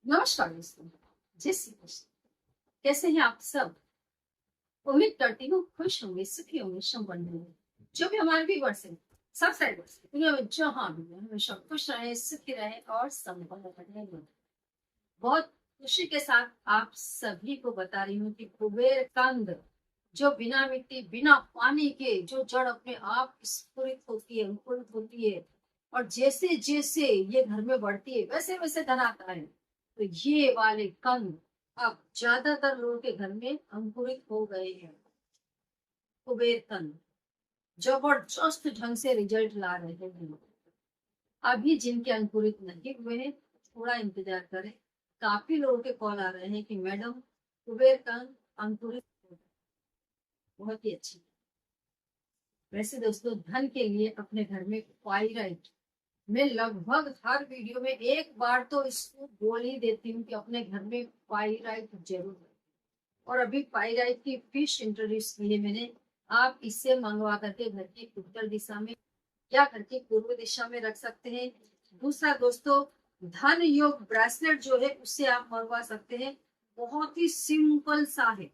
नमस्कार दोस्तों। जय श्री कृष्ण। कैसे हैं आप सब? उम्मीद करती हूँ खुश होंगे, सुखी होंगे, संपन्न होंगे। जो भी हमारे व्यूअर्स हैं, सब साइड से दुनिया में जहाँ भी है, हमेशा खुश रहे, सुखी रहे और संपन्न रहे। बहुत खुशी के साथ आप सभी को बता रही हूँ कि कुबेर कंद जो बिना मिट्टी बिना पानी के जो जड़ अपने आप स्फुरित होती है, अंकुरित होती है, और जैसे जैसे ये घर में बढ़ती है वैसे वैसे धन आता है। तो ये वाले कंद अब ज्यादातर लोगों के घर में अंकुरित हो गए हैं। कुबेर कंद जबरदस्त ढंग से रिजल्ट ला रहे हैं। अभी जिनके अंकुरित नहीं हुए हैं थोड़ा इंतजार करें। काफी लोगों के कॉल आ रहे हैं कि मैडम कुबेर कंद अंकुरित हो गए। बहुत ही अच्छी। वैसे दोस्तों धन के लिए अपने घर में पाइराइट, मैं लगभग हर वीडियो में एक बार तो इसको बोल ही देती हूँ कि अपने घर में पाइराइट जरूर रखें। और अभी पाइराइट की फिश इंट्रोड्यूस की है मैंने। आप इससे मंगवा करके घर की उत्तर दिशा में या घर की पूर्व दिशा में रख सकते हैं। दूसरा दोस्तों, धन योग ब्रेसलेट जो है उससे आप मंगवा सकते हैं। बहुत ही सिंपल सा है,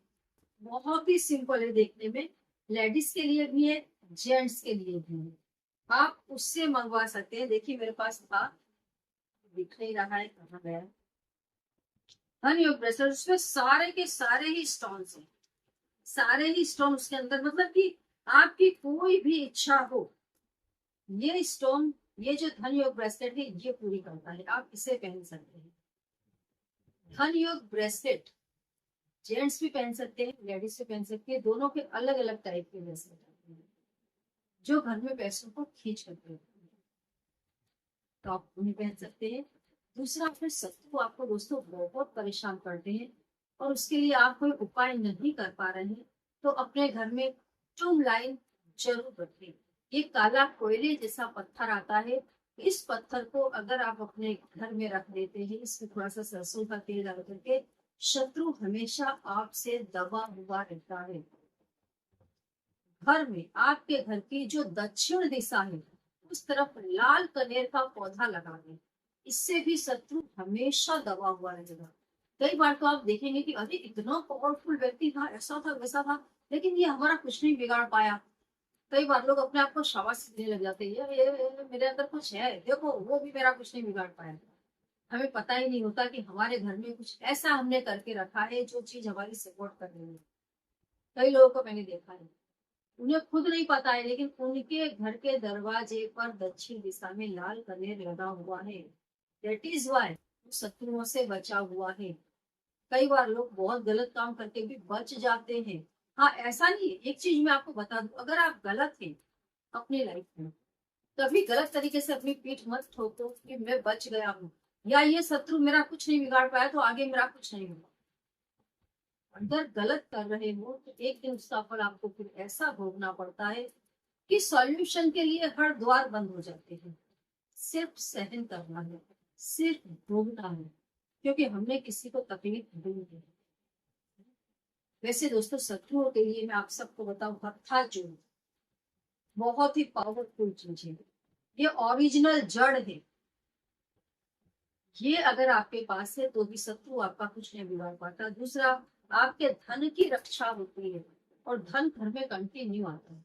बहुत ही सिंपल है देखने में। लेडीज के लिए भी है, जेंट्स के लिए भी है। आप उससे मंगवा सकते हैं। देखिए मेरे पास था, दिख नहीं रहा है, कहाँ गया? धन योग ब्रेसलेट, उसमें सारे के सारे ही स्टोन है, सारे ही स्टोन उसके अंदर। मतलब कि आपकी कोई भी इच्छा हो, ये स्टोन, ये जो धन योग ब्रेसलेट है ये पूरी करता है। आप इसे पहन सकते हैं। धन योग ब्रेसलेट जेंट्स भी पहन सकते हैं, लेडीज भी पहन सकते हैं। दोनों के अलग अलग टाइप के ब्रेसलेट आते हैं जो घर में पैसों को खींच करते हैं, तो आप उन्हें पहन सकते हैं। दूसरा, फिर शत्रु आपको दोस्तों बहुत परेशान करते हैं और उसके लिए आप कोई उपाय नहीं कर पा रहे हैं, तो अपने घर में टूम लाइन जरूर रखें। ये काला कोयले जैसा पत्थर आता है। इस पत्थर को अगर आप अपने घर में रख देते हैं, इसमें थोड़ा सा सरसों का तेल डाल करके, शत्रु हमेशा आपसे दबा हुआ रहता है। घर में आपके घर की जो दक्षिण दिशा है उस तरफ लाल कनेर का पौधा लगा दें। इससे भी शत्रु हमेशा दबा हुआ रहेगा। कई बार तो आप देखेंगे कि अरे इतना पावरफुल व्यक्ति था, ऐसा था वैसा था, लेकिन ये हमारा कुछ नहीं बिगाड़ पाया। कई बार लोग अपने आप को शाबाशी देने लग जाते हैं, ये मेरे अंदर कुछ है, देखो वो भी मेरा कुछ नहीं बिगाड़ पाया। हमें पता ही नहीं होता कि हमारे घर में कुछ ऐसा हमने करके रखा है जो चीज हमारी सपोर्ट कर रही है। कई लोगों को मैंने देखा है, उन्हें खुद नहीं पता है, लेकिन उनके घर के दरवाजे पर दक्षिण दिशा में लाल कनेर लगा हुआ है। दैट इज वाई वो शत्रुओं से बचा हुआ है। कई बार लोग बहुत गलत काम करके भी बच जाते हैं। हाँ, ऐसा नहीं है। एक चीज मैं आपको बता दूं, अगर आप गलत हैं अपनी लाइफ में, कभी गलत तरीके से अपनी पीठ मत ठोको कि मैं बच गया हूँ या ये शत्रु मेरा कुछ नहीं बिगाड़ पाया तो आगे मेरा कुछ नहीं होगा। अगर गलत कर रहे हो तो एक दिन उसका फल आपको फिर ऐसा भोगना पड़ता है कि सॉल्यूशन के लिए हर द्वार बंद हो जाते हैं। सिर्फ सहन करना है, सिर्फ भोगना है, क्योंकि हमने किसी को तकलीफ दी है। वैसे दोस्तों शत्रुओं के लिए मैं आप सबको बताऊं, हत्था जोड़ बहुत ही पावरफुल चीज है। ये ओरिजिनल जड़ है। ये अगर आपके पास है तो भी शत्रु आपका कुछ नहीं बिगाड़ पाता। दूसरा, आपके धन की रक्षा होती है और धन घर में कंटिन्यू आता है।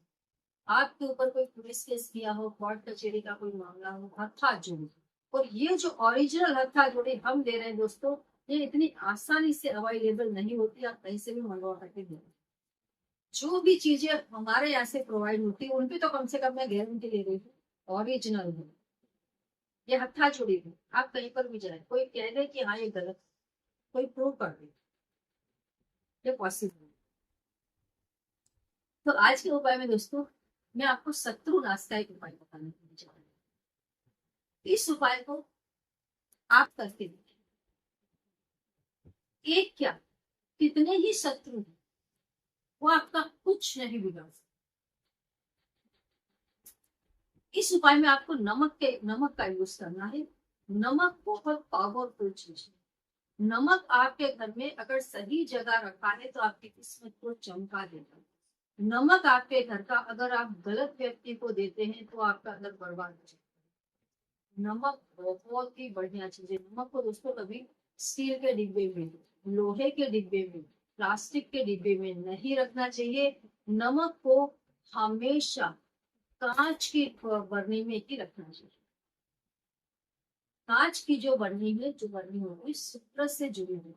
आपके ऊपर कोई पुलिस केस किया हो, कोर्ट कचहरी का कोई मामला हो, हत्था जोड़। और ये जो ओरिजिनल हत्था जोड़ी हम दे रहे हैं दोस्तों, ये इतनी आसानी से अवेलेबल नहीं होती। आप कहीं से भी मंगवा करके दे। जो भी चीजें हमारे यहाँ से प्रोवाइड होती है उनकी तो कम से कम मैं गारंटी ले रही हूँ ओरिजिनल है। ये हत्था चूड़ी है। आप कहीं पर भी जाए, कोई कह दे कि हाँ ये गलत, कोई प्रूव कर दे, ये पॉसिबल है। तो आज के उपाय में दोस्तों मैं आपको शत्रु नाश का एक उपाय बताने जा रही हूँ। इस उपाय को आप करके देखिए। एक क्या, कितने ही शत्रु हैं, वो आपका कुछ नहीं बिगाड़ सकते। इस उपाय में आपको नमक का यूज करना है। नमक बहुत पावरफुल चीज है। नमक आपके घर में अगर सही जगह रखा है तो आपकी किस्मत को चमका देगा। नमक आपके घर का अगर आप गलत व्यक्ति को देते हैं तो आपका घर बर्बाद हो जाएगा। नमक बहुत ही बढ़िया चीज है। नमक को दोस्तों कभी स्टील के डिब्बे में, लोहे के डिब्बे में, प्लास्टिक के डिब्बे में नहीं रखना चाहिए। नमक को हमेशा कांच की बरनी में ही रखना चाहिए। कांच की जो बरनी है, जो बरनी होगी सूत्र से जुड़ी हुई।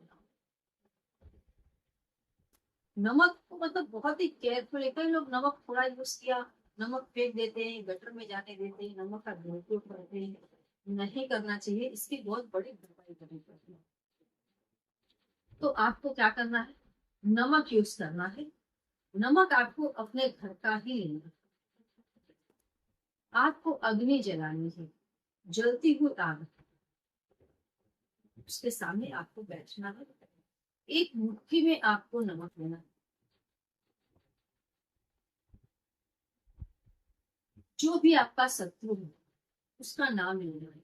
नमक को मतलब बहुत ही केयरफुल, कई लोग नमक थोड़ा यूज किया, नमक फेंक देते हैं, गटर में जाने देते हैं, नमक का दुरुपयोग करते हैं। नहीं करना चाहिए, इसकी बहुत बड़ी भरपाई करनी पड़ती है। तो आपको क्या करना है, नमक यूज करना है। नमक आपको अपने घर का ही लेना है। आपको अग्नि जलानी है, जलती हुई आग, उसके सामने आपको बैठना है। एक मुट्ठी में आपको नमक लेना है। जो भी आपका शत्रु है उसका नाम लेना है।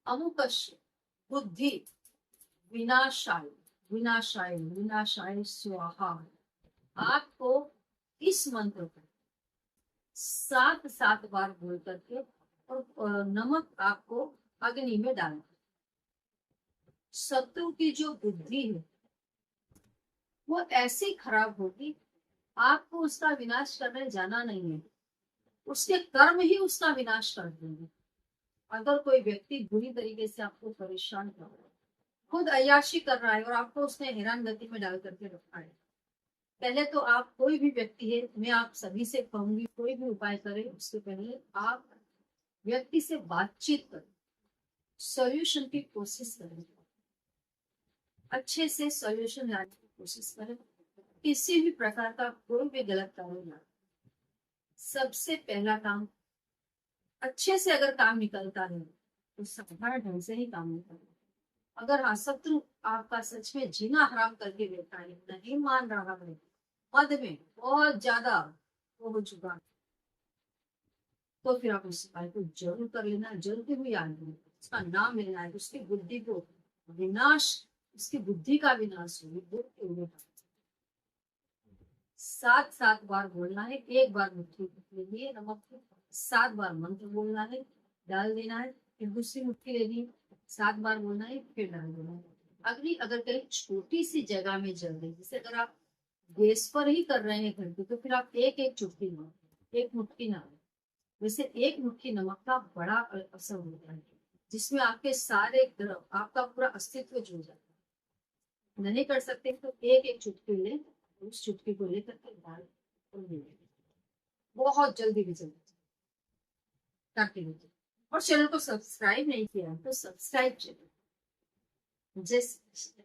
अमुकश बुद्धि विनाशाय, विनाशाय विनाशाय स्वाहा। आपको इस मंत्र को 7 7 बार बोल करके और नमक आपको अग्नि में डालना। शत्रु की जो बुद्धि है वो ऐसी खराब होगी, आपको उसका विनाश करने जाना नहीं है, उसके कर्म ही उसका विनाश कर देंगे। अगर कोई व्यक्ति बुरी तरीके से आपको परेशान कर रहा है, खुद अय्याशी कर रहा है और आपको उसने हैरान गति में डाल करके रखा है, पहले तो आप, कोई भी व्यक्ति है, मैं आप सभी से कहूंगी कोई भी उपाय करें उससे पहले आप व्यक्ति से बातचीत करें, सॉल्यूशन की कोशिश करें, अच्छे से सॉल्यूशन लाने की कोशिश करें। किसी भी प्रकार का कोई भी गलत काम ना, सबसे पहला काम, अच्छे से अगर काम निकलता है तो साधारण ढंग से ही काम निकलता है। अगर हाँ शत्रु आपका सच में जीना हराम करके बैठा है, नहीं मान रहा है, मद में बहुत ज्यादा वो हो चुका है, तो फिर आप उस उपाय को जरूर कर लेना। जलती हुई आग में उसका नाम लेना है, उसकी बुद्धि को विनाश, उसकी बुद्धि का विनाश हो। 7 7 बार बोलना है। एक बार मुट्ठी लेनी है नमक की, 7 बार मंत्र बोलना है, डाल देना है, फिर दूसरी मुट्ठी लेनी है, 7 बार बोलना है, फिर डाल देना है। अग्नि अगर कहीं छोटी सी जगह में जल रही, जैसे अगर आप गैस पर ही कर रहे हैं घर पे, तो फिर आप एक एक चुटकी नमक, एक मुट्ठी नमक, वैसे एक मुट्ठी नमक का बड़ा असर होता है, जिसमें आपके सारे ग्रह, आपका पूरा अस्तित्व जुड़ जाता है। नहीं कर सकते तो एक एक चुटकी ले, उस चुटकी को लेकर के डाल और ले लें। बहुत जल्दी रिजल्ट करके लीजिए। और चैनल को सब्सक्राइब नहीं किया तो सब्सक्राइब करें। जैसे